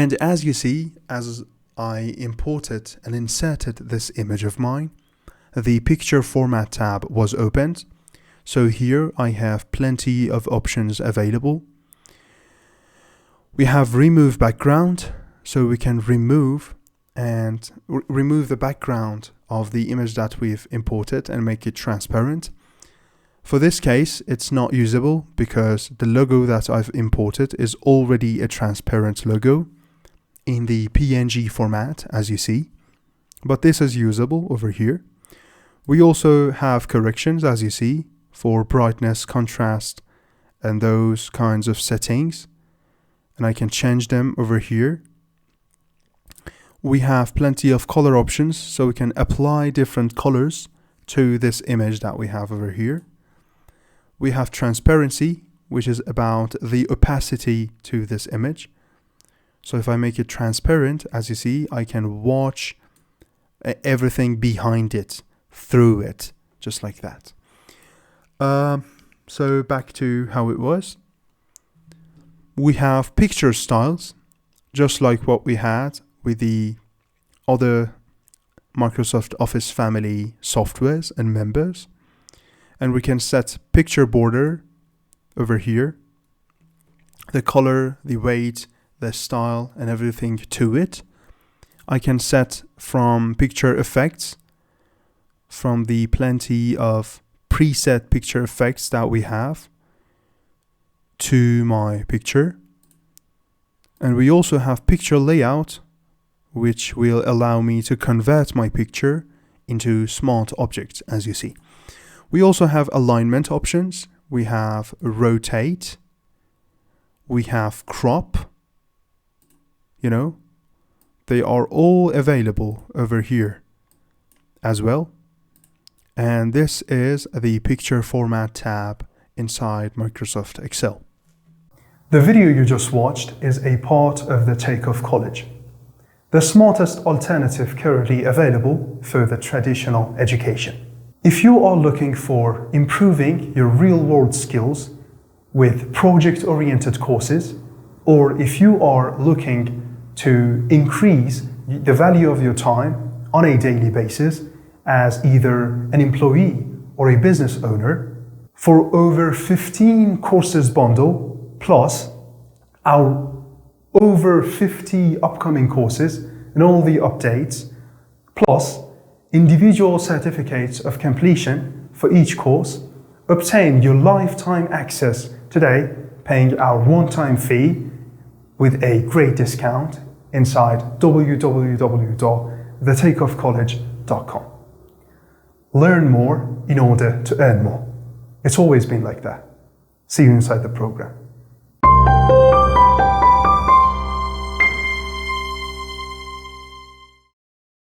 And as you see, as I imported and inserted this image of mine, the picture format tab was opened. So here I have plenty of options available. We have remove background, so we can remove the background of the image that we've imported and make it transparent. For this case, it's not usable because the logo that I've imported is already a transparent logo in the PNG format, as you see. But this is usable over here. We also have corrections, as you see, for brightness, contrast, and those kinds of settings. And I can change them over here. We have plenty of color options, so we can apply different colors to this image that we have over here. We have transparency, which is about the opacity to this image. So if I make it transparent, as you see, I can watch everything behind it, through it, just like that. So back to how it was. We have picture styles, just like what we had with the other Microsoft Office family softwares and members. And we can set picture border over here, the color, the weight, the style, and everything to it. I can set from picture effects, from the plenty of preset picture effects that we have, to my picture. And we also have picture layout, which will allow me to convert my picture into smart objects, as you see. We also have alignment options. We have rotate. We have crop. They are all available over here as well. And this is the picture format tab inside Microsoft Excel. The video you just watched is a part of the Takeoff College, the smartest alternative currently available for the traditional education. If you are looking for improving your real-world skills with project-oriented courses, or if you are looking to increase the value of your time on a daily basis as either an employee or a business owner, for over 15 courses bundle, plus our over 50 upcoming courses and all the updates, plus individual certificates of completion for each course, obtain your lifetime access today, paying our one-time fee with a great discount inside www.thetakeoffcollege.com. Learn more in order to earn more. It's always been like that. See you inside the program.